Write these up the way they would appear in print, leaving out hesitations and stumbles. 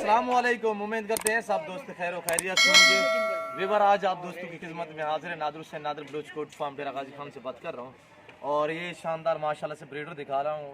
अस्सलाम वालेकुम। उम्मीद करते हैं सब दोस्त खैर व खैरियत से होंगे। वीवर आज आप दोस्तों की खिदमत में हाजिर है। नादर हुसैन नादर बलूच कोट फार्म डेरा गाजी खान से बात कर रहा हूँ और ये शानदार माशाल्लाह से ब्रीडर दिखा रहा हूँ।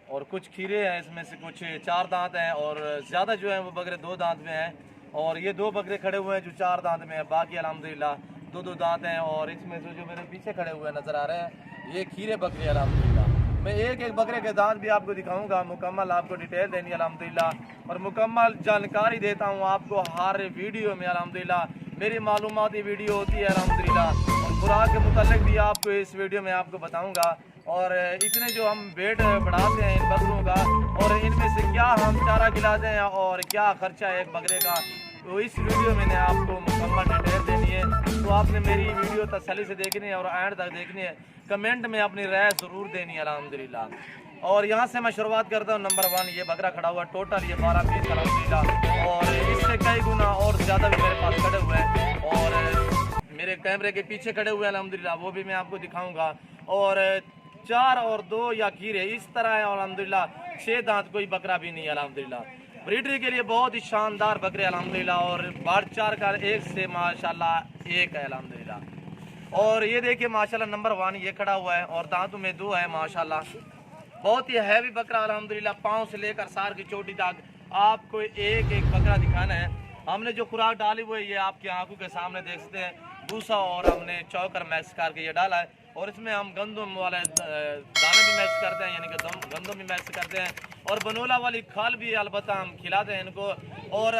और कुछ खीरे हैं, इसमें से कुछ 4 दांत हैं और ज़्यादा जो है वो बकरे 2 दांत में हैं। और ये 2 बकरे खड़े हुए हैं जो 4 दांत में है, बाकी अल्हम्दुलिल्लाह 2 दांत हैं। और इसमें से जो मेरे पीछे खड़े हुए नज़र आ रहे हैं ये खीरे बकरे अल्हम्दुलिल्लाह। मैं एक एक बकरे के दांत भी आपको दिखाऊंगा, मुकम्मल आपको डिटेल देनी है अल्हम्दुलिल्लाह और मुकम्मल जानकारी देता हूं आपको हर वीडियो में अल्हम्दुलिल्लाह। मेरी मालूमाती वीडियो होती है अल्हम्दुलिल्लाह और खुराक के मुतालिक भी आपको इस वीडियो में आपको बताऊंगा। और इतने जो हम वेट बढ़ाते हैं इन बकरों का और इनमें से क्या हम चारा खिलाते हैं और क्या खर्चा है एक बकरे का, तो इस वीडियो में आपको मुकम्मल डिटेल देनी है। तो आपने मेरी वीडियो तसल्ली से देखनी है और एंड तक देखनी है। कमेंट में अपनी राय ज़रूर देनी है अल्हम्दुलिल्लाह। और यहाँ से मैं शुरुआत करता हूँ। नंबर 1 ये बकरा खड़ा हुआ, टोटल ये 12 पीस अल्हम्दुलिल्लाह और इससे कई गुना और ज़्यादा भी मेरे पास खड़े हुए हैं और मेरे कैमरे के पीछे खड़े हुए हैं अल्हम्दुलिल्लाह, वो भी मैं आपको दिखाऊँगा। और 4 और 2 या खीरे इस तरह है अल्हम्दुलिल्लाह। 6 दांत कोई बकरा भी नहीं है अल्हम्दुलिल्लाह। ब्रीडरी के लिए बहुत ही शानदार बकरे अल्हम्दुलिल्लाह और बाढ़ 4 का एक से माशाल्लाह एक है अल्हम्दुलिल्लाह। और ये देखिए माशाल्लाह नंबर 1 ये खड़ा हुआ है और दांतों में 2 है माशाल्लाह। बहुत ही हैवी बकरा अल्हम्दुलिल्लाह, पाँव से लेकर सार की चोटी तक आपको एक एक बकरा दिखाना है। हमने जो खुराक डाली हुई है ये आपकी आंखों के सामने देख सकते हैं, भूसा और हमने चौकर मैक्स करके ये डाला है। और इसमें हम गंदम वाले दाने भी मैक्स करते हैं, यानी कि गंदम भी मैक्स करते हैं और बनोला वाली खाल भी अलबत्ता हम खिलाते हैं इनको। और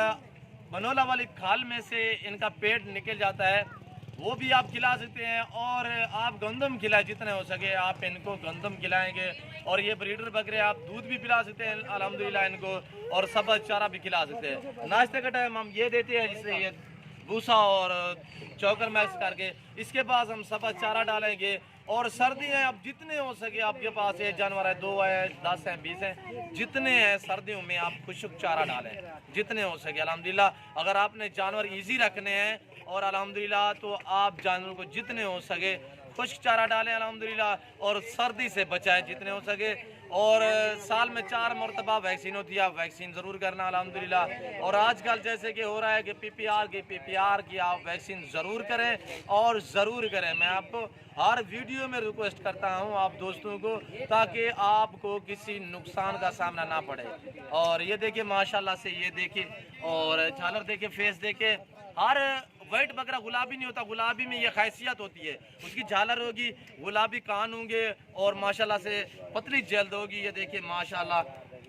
बनोला वाली खाल में से इनका पेट निकल जाता है, वो भी आप खिला सकते हैं। और आप गंदम खिलाएं, जितने हो सके आप इनको गंदम खिलाएंगे। और ये ब्रीडर बकरे आप दूध भी पिला सकते हैं अल्हम्दुलिल्लाह इनको और सब्ज़ चारा भी खिला सकते हैं। नाश्ते का टाइम हम ये देते हैं जिससे ये भूसा और चौकर मैक्स करके, इसके पास हम सब्ज़ चारा डालेंगे। और सर्दी है, अब जितने हो सके आपके पास ये जानवर है, 2 है, 10 हैं, 20 हैं, जितने हैं सर्दियों में आप खुश्क चारा डालें जितने हो सके अल्हम्दुलिल्लाह। अगर आपने जानवर ईजी रखने हैं और अल्हम्दुलिल्लाह तो आप जानवरों को जितने हो सके खुश्क चारा डालें अल्हम्दुलिल्लाह और सर्दी से बचाएं जितने हो सके। और साल में 4 मरतबा वैक्सीन होती है, आप वैक्सीन ज़रूर करना अल्हम्दुलिल्लाह। और आजकल जैसे कि हो रहा है कि पीपीआर की आप वैक्सीन ज़रूर करें और ज़रूर करें। मैं आपको हर वीडियो में रिक्वेस्ट करता हूं आप दोस्तों को, ताकि आपको किसी नुकसान का सामना ना पड़े। और ये देखिए माशाल्लाह से, ये देखिए और झालर देखिए, फेस देखिए। हर वाइट बकरा गुलाबी नहीं होता, गुलाबी में ये खासियत होती है, उसकी झालर होगी, गुलाबी कान होंगे और माशाल्लाह से पतली जल्द होगी। ये देखिए माशाल्लाह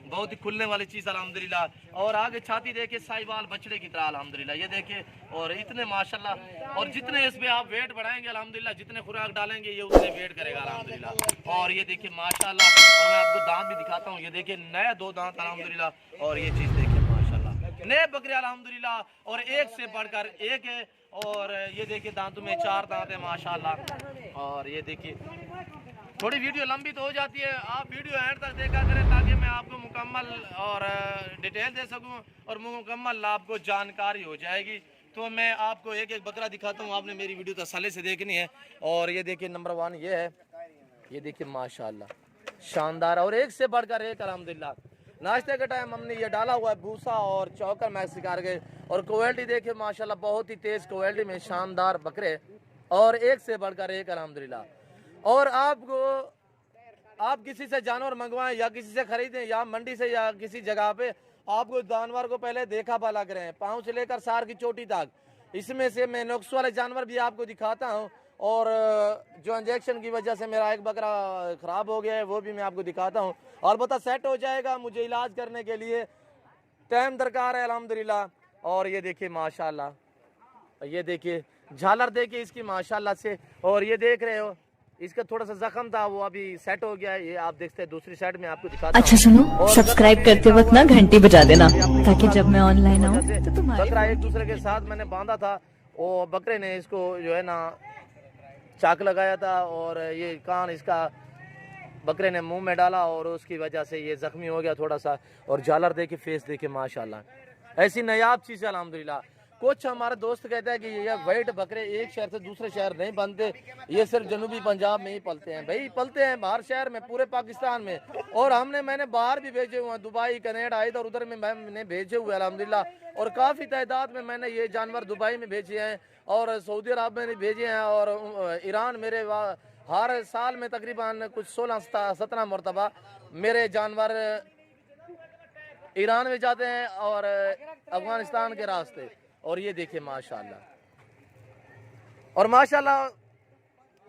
बहुत ही खुलने वाली चीज़ अल्हम्दुलिल्लाह। और आगे छाती देखिए साहिवाल बछड़े की तरह अल्हम्दुलिल्लाह, ये देखिए। और इतने माशाल्लाह, और जितने इसमें आप वेट बढ़ाएंगे अल्हम्दुलिल्लाह, जितने खुराक डालेंगे ये उतने वेट करेगा अल्हम्दुलिल्लाह। और ये देखिए माशाल्लाह, और मैं आपको दांत भी दिखाता हूँ, ये देखिए नए 2 दांत अल्हम्दुलिल्लाह। और ये चीज़ देखिए माशाल्लाह, नए बकरे अल्हम्दुलिल्लाह और एक से बढ़कर एक है। और ये देखिए दांतों में 4 दांत है माशाल्लाह। और ये देखिए, थोड़ी वीडियो लंबी तो हो जाती है, आप वीडियो एंड तक देखा करें ताकि मैं आपको मुकम्मल और डिटेल दे सकूं और मुकम्मल आपको जानकारी हो जाएगी। तो मैं आपको एक एक बकरा दिखाता हूं, आपने मेरी वीडियो तसल्ली से देखनी है। और ये देखिए नंबर 1 ये है, ये देखिए माशाल्लाह शानदार और एक से बढ़कर एक अल्हम्दुलिल्लाह। नाश्ते के टाइम हमने ये डाला हुआ है भूसा और चौकर मैक्स करके। और क्वालिटी देखिए माशाल्लाह, बहुत ही तेज़ क्वालिटी में शानदार बकरे और एक से बढ़कर एक अल्हम्दुलिल्लाह। और आपको, आप किसी से जानवर मंगवाएं या किसी से खरीदें या मंडी से या किसी जगह पे, आपको जानवर को पहले देखा भाला करें, पाँव से लेकर सार की चोटी तक। इसमें से मैं नुक्स वाले जानवर भी आपको दिखाता हूं। और जो इंजेक्शन की वजह से मेरा एक बकरा ख़राब हो गया है वो भी मैं आपको दिखाता हूं। और बता सेट हो जाएगा, मुझे इलाज करने के लिए टाइम दरकार है अल्हम्दुलिल्लाह। और ये देखिए माशाल्लाह, ये देखिए झालर देखिए इसकी माशाल्लाह से। और ये देख रहे हो इसका थोड़ा सा जख्म था, वो अभी सेट हो गया है, ये आप देखते हैं। दूसरी साइड में आपको दिखाता हूं। अच्छा सुनो, सब्सक्राइब करते वक्त ना घंटी बजा देना ताकि जब मैं ऑनलाइन आऊँ तो तुम्हारे बकरा एक दूसरे के साथ मैंने बांधा था, वो बकरे ने इसको जो है ना चाक लगाया था और ये कान इसका बकरे ने मुंह में डाला और उसकी वजह से ये जख्मी हो गया थोड़ा सा। और झालर देखिए, फेस देखिए माशाल्लाह, ऐसी नायाब चीज़ है अल्हम्दुलिल्लाह। कुछ हमारे दोस्त कहते हैं कि ये वाइट बकरे एक शहर से दूसरे शहर नहीं बनते, ये सिर्फ जनूबी पंजाब में ही पलते हैं। भाई पलते हैं बाहर शहर में, पूरे पाकिस्तान में, और मैंने बाहर भी भेजे हुए हैं, दुबई, कनाडा, इधर उधर में मैंने भेजे हुए अल्हम्दुलिल्लाह। और काफ़ी तादाद में मैंने ये जानवर दुबई में भेजे हैं और सऊदी अरब में भेजे हैं, और ईरान मेरे हर साल में तकरीबन कुछ 16-17 मरतबा मेरे जानवर ईरान में जाते हैं और अफगानिस्तान के रास्ते। और ये देखिए माशाल्लाह, और माशाल्लाह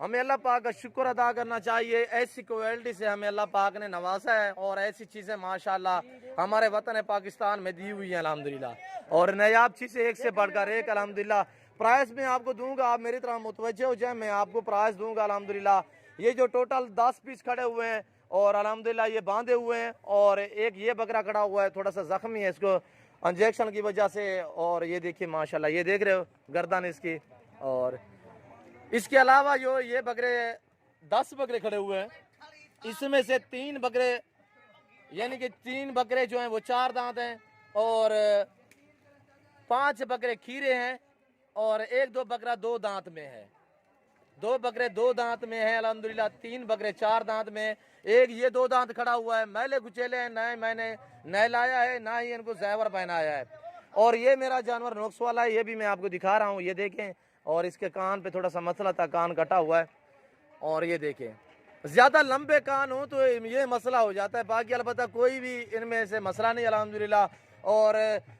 हमें अल्लाह पाक का शुक्र अदा करना चाहिए, ऐसी क्वालिटी से हमें अल्लाह पाक ने नवाजा है, और ऐसी चीज़ें माशाल्लाह हमारे वतन पाकिस्तान में दी हुई हैं अल्हम्दुलिल्लाह। और नायाब चीज़ें एक से बढ़कर एक अल्हम्दुलिल्लाह। प्राइस में आपको दूंगा, आप मेरी तरह मुतवज्जे हो जाए, मैं आपको प्राइस दूंगा अल्हम्दुलिल्लाह। ये जो टोटल 10 पीस खड़े हुए हैं और अल्हम्दुलिल्लाह ये बांधे हुए हैं, और एक ये बकरा खड़ा हुआ है थोड़ा सा जख्मी है, इसको इंजेक्शन की वजह से। और ये देखिए माशाल्लाह, ये देख रहे हो गर्दन इसकी। और इसके अलावा जो ये बकरे 10 बकरे खड़े हुए हैं, इसमें से 3 बकरे यानी कि 3 बकरे जो हैं वो 4 दांत हैं, और 5 बकरे खीरे हैं, और 1-2 बकरा 2 दांत में है। 2 बकरे 2 दांत में है अल्हम्दुलिल्लाह, 3 बकरे 4 दांत में। एक ये 2 दांत खड़ा हुआ है, मैले कुचेले हैं, ना मैंने नहलाया है, ना ही इनको ज़ैवर पहनाया है। और ये मेरा जानवर नोक्स वाला है, ये भी मैं आपको दिखा रहा हूँ, ये देखें। और इसके कान पे थोड़ा सा मसला था, कान कटा हुआ है। और ये देखें, ज़्यादा लंबे कान हो तो ये मसला हो जाता है, बाकी अलबत्ता कोई भी इनमें से मसला नहीं अल्हम्दुलिल्लाह। और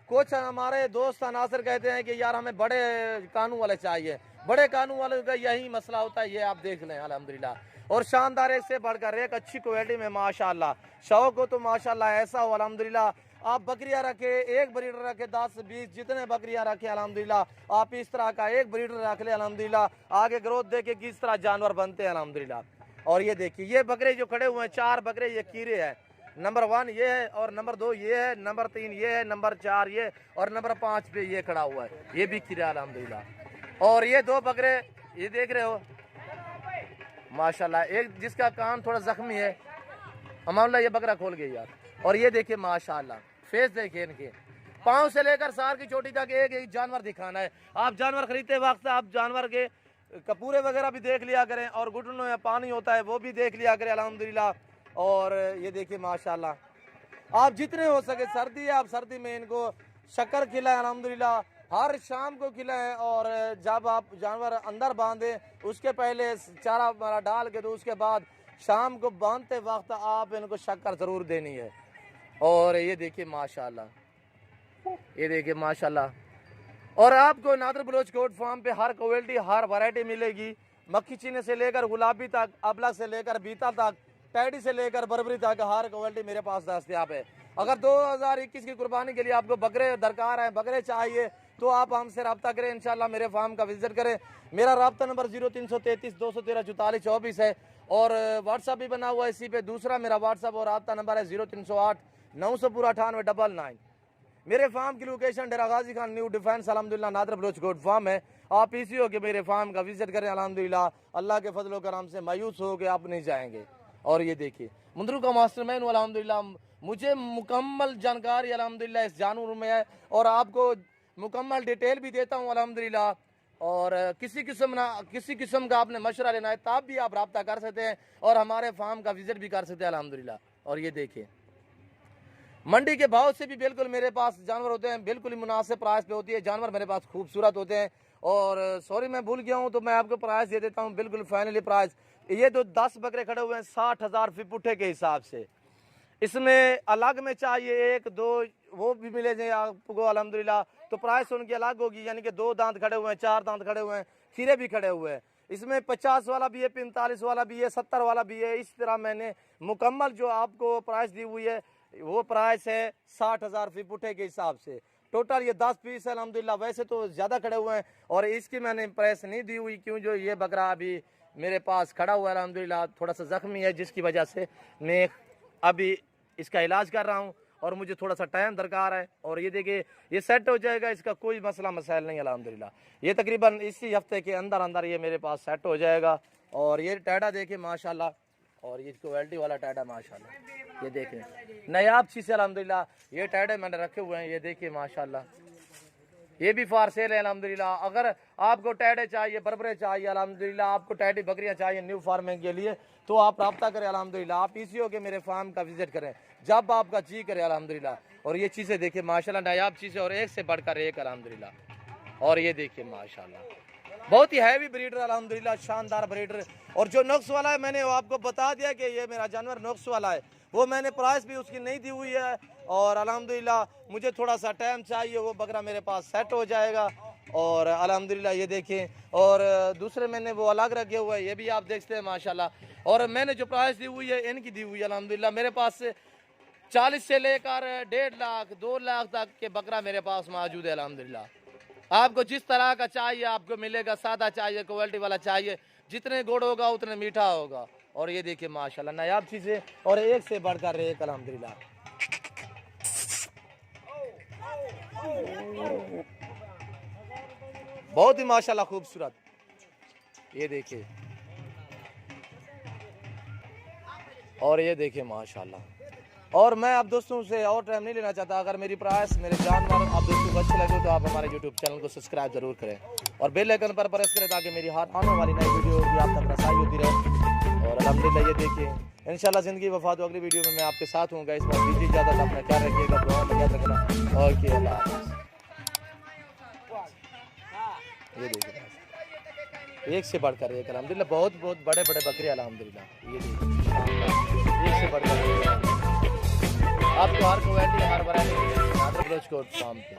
कुछ हमारे दोस्त नासिर कहते हैं कि यार हमें बड़े कानून वाले चाहिए, बड़े कानून वाले का यही मसला होता है, ये आप देख लें अल्हम्दुलिल्लाह। और शानदार एक से बढ़कर एक अच्छी क्वालिटी में माशाल्लाह। शौक हो तो माशाल्लाह ऐसा हो अल्हम्दुलिल्लाह, आप बकरियां रखे, एक ब्रीडर रखे, 10-20 जितने बकरियां रखे अल्हम्दुलिल्लाह, आप इस तरह का एक ब्रीडर रख ले अल्हम्दुलिल्लाह, आगे ग्रोथ देखे किस तरह जानवर बनते हैं अल्हम्दुलिल्लाह। और ये देखिए, ये बकरे जो खड़े हुए हैं 4 बकरे, ये कीरे हैं। नंबर 1 ये है, और नंबर 2 ये है, नंबर 3 ये है, नंबर 4 ये, और नंबर 5 पे ये खड़ा हुआ है, ये भी कीरा अल्हम्दुलिल्लाह। और ये 2 बकरे ये देख रहे हो माशाल्लाह, एक जिसका कान थोड़ा जख्मी है, अमाउल्ला ये बकरा खोल गया यार। और ये देखिए माशाल्लाह, फेस देखिए इनके, पाँव से लेकर सार की चोटी तक एक एक जानवर दिखाना है। आप जानवर खरीदते वक्त आप जानवर के कपूरे वगैरह भी देख लिया करें, और घुटनों में पानी होता है वो भी देख लिया करें अल्हम्दुलिल्लाह। और ये देखिए माशाल्लाह, आप जितने हो सके, सर्दी है आप सर्दी में इनको शक्कर खिलाएं अल्हम्दुलिल्लाह, हर शाम को खिलाएं। और जब आप जानवर अंदर बांधें उसके पहले चारा वारा डाल के, तो उसके बाद शाम को बांधते वक्त आप इनको शक्कर ज़रूर देनी है। और ये देखिए माशाल्लाह, ये देखिए माशाल्लाह। और आपको नादर बलोच गोट फार्म पे हर क्वालिटी, हर वैरायटी मिलेगी, मक्खी चीने से लेकर गुलाबी तक, अबला से लेकर बीता तक, टैडी से लेकर बरबरी तक, हर क्वालिटी मेरे पास दस्तयाब है। अगर 2021 की कुर्बानी के लिए आपको बकरे दरकार हैं, बकरे चाहिए, तो आप हमसे रब्ता करें, इंशाल्लाह मेरे फार्म का विजिट करें। मेरा रब्ता नंबर 0333 213 44 24 है, और व्हाट्सअप भी बना हुआ है इसी पे। दूसरा मेरा व्हाट्सअप और रब्ता नंबर है 0308 998 मेरे फार्म की लोकेशन डेरा गाजी खान न्यू डिफेंस अल्हम्दुलिल्लाह नादर बलोच गोट फार्म है। आप इसी हो के मेरे फार्म का विजिट करें अल्हम्दुलिल्लाह, अल्लाह के फजल करम से मायूस हो के आप नहीं जाएंगे। और ये देखिए मुंदरू का मास्टरमैन अल्हम्दुलिल्लाह, मुझे मुकम्मल जानकारी अल्हम्दुलिल्लाह इस जानवर में है, और आपको मुकम्मल डिटेल भी देता हूँ अल्हम्दुलिल्लाह। और किसी किस्म का आपने मशवरा लेना है तब भी आप रब्ता कर सकते हैं, और हमारे फार्म का विजिट भी कर सकते हैं अल्हम्दुलिल्लाह। और ये देखिए, मंडी के भाव से भी बिल्कुल मेरे पास जानवर होते हैं, बिल्कुल ही मुनासिब प्राइस पे होती है, जानवर मेरे पास खूबसूरत होते हैं। और सॉरी मैं भूल गया हूँ, तो मैं आपको प्राइस दे देता हूँ बिल्कुल फाइनली प्राइस। ये तो 10 बकरे खड़े हुए हैं 60,000 फी पुट्ठे के हिसाब से। इसमें अलग में चाहिए 1-2 वो भी मिले जाए आपको अल्हम्दुलिल्लाह, तो प्राइस उनकी अलग होगी, यानी कि 2 दांत खड़े हुए हैं, 4 दांत खड़े हुए हैं, खीरे भी खड़े हुए हैं। इसमें 50 वाला भी है, 45 वाला भी है, 70 वाला भी है। इस तरह मैंने मुकम्मल जो आपको प्राइस दी हुई है वो प्राइस है 60,000 फी पुट्ठे के हिसाब से। टोटल ये 10 पीस है अल्हम्दुलिल्लाह, वैसे तो ज़्यादा खड़े हुए हैं, और इसकी मैंने प्राइस नहीं दी हुई क्यों, जो ये बकरा अभी मेरे पास खड़ा हुआ है अल्हम्दुलिल्लाह, थोड़ा सा ज़ख्मी है, जिसकी वजह से मैं अभी इसका इलाज कर रहा हूँ, और मुझे थोड़ा सा टाइम दरकार है। और ये देखिए ये सेट हो जाएगा, इसका कोई मसला मसाइल नहीं अल्हम्दुलिल्लाह। ये तकरीबन इसी हफ्ते के अंदर अंदर ये मेरे पास सेट हो जाएगा। और ये टाटा देखिए माशाल्लाह, और ये क्वालिटी वाला टाटा माशाल्लाह, ये देखें नायाब चीज़ है अल्हम्दुलिल्लाह। ये टाटा मैंने रखे हुए हैं, ये देखिए माशाल्लाह, ये भी फार सेल है अल्हम्दुलिल्लाह। अगर आपको टैडे चाहिए, बरबरे चाहिए अल्हम्दुलिल्लाह, आपको टैडी बकरियां चाहिए न्यू फार्मिंग के लिए, तो आप रब्ता करें अल्हम्दुलिल्लाह। आप पीसीओ के मेरे फार्म का विजिट करें जब आपका जी करे अल्हम्दुलिल्लाह। और ये चीज़ें देखिए माशाल्लाह नायाब चीज़ें और एक से बढ़कर एक अल्हम्दुलिल्लाह। और ये देखिए माशाल्लाह बहुत ही हैवी ब्रीडर अल्हम्दुलिल्लाह, शानदार ब्रीडर। और जो नुक्स वाला है मैंने वो आपको बता दिया कि ये मेरा जानवर नुक्स वाला है, वो मैंने प्राइस भी उसकी नहीं दी हुई है। और अल्हम्दुलिल्लाह मुझे थोड़ा सा टाइम चाहिए, वो बकरा मेरे पास सेट हो जाएगा। और अल्हम्दुलिल्लाह ये देखें, और दूसरे मैंने वो अलग रखे हुए हैं, ये भी आप देखते हैं माशाल्लाह। और मैंने जो प्राइस दी हुई है इनकी दी हुई है अल्हम्दुलिल्लाह। मेरे पास 40 से लेकर 1.5 लाख 2 लाख तक के बकरा मेरे पास मौजूद है अल्हम्दुलिल्लाह। आपको जिस तरह का चाहिए आपको मिलेगा, सादा चाहिए, क्वालिटी वाला चाहिए, जितने गुड़ होगा उतने मीठा होगा। और ये देखिए माशाल्लाह नायाब चीज़ें और एक से बढ़कर एक अल्हम्दुलिल्लाह। बहुत ही माशाल्लाह खूबसूरत, ये देखिए। और ये देखिए माशाल्लाह। और मैं आप दोस्तों से और टाइम नहीं लेना चाहता। अगर मेरी प्राइस, मेरे जानवर आप दोस्तों को अच्छे लगे तो आप हमारे यूट्यूब चैनल को सब्सक्राइब जरूर करें और बेल आइकन पर प्रेस करें ताकि मेरी हाथ आने वाली नई वीडियो भी आप तक रसाई होती रहे। और अल्हम्दुलिल्लाह ये देखिए इंशाल्लाह ज़िंदगी वफा तो अगली वीडियो में मैं आपके साथ हूँ। इस बार दीजिए इजाज़त, अपना ख्याल रखिएगा, दुआ में याद रखना। और अल्लाह हाफ़िज़। ये देखिए एक से बढ़कर एक अल्हम्दुलिल्लाह, बहुत बहुत बड़े बड़े बकरे अल्हम्दुलिल्लाह। ये देखिए एक से बढ़कर एक। आपको हर क्वालिटी हर variety Nadir Baloch goat farm पे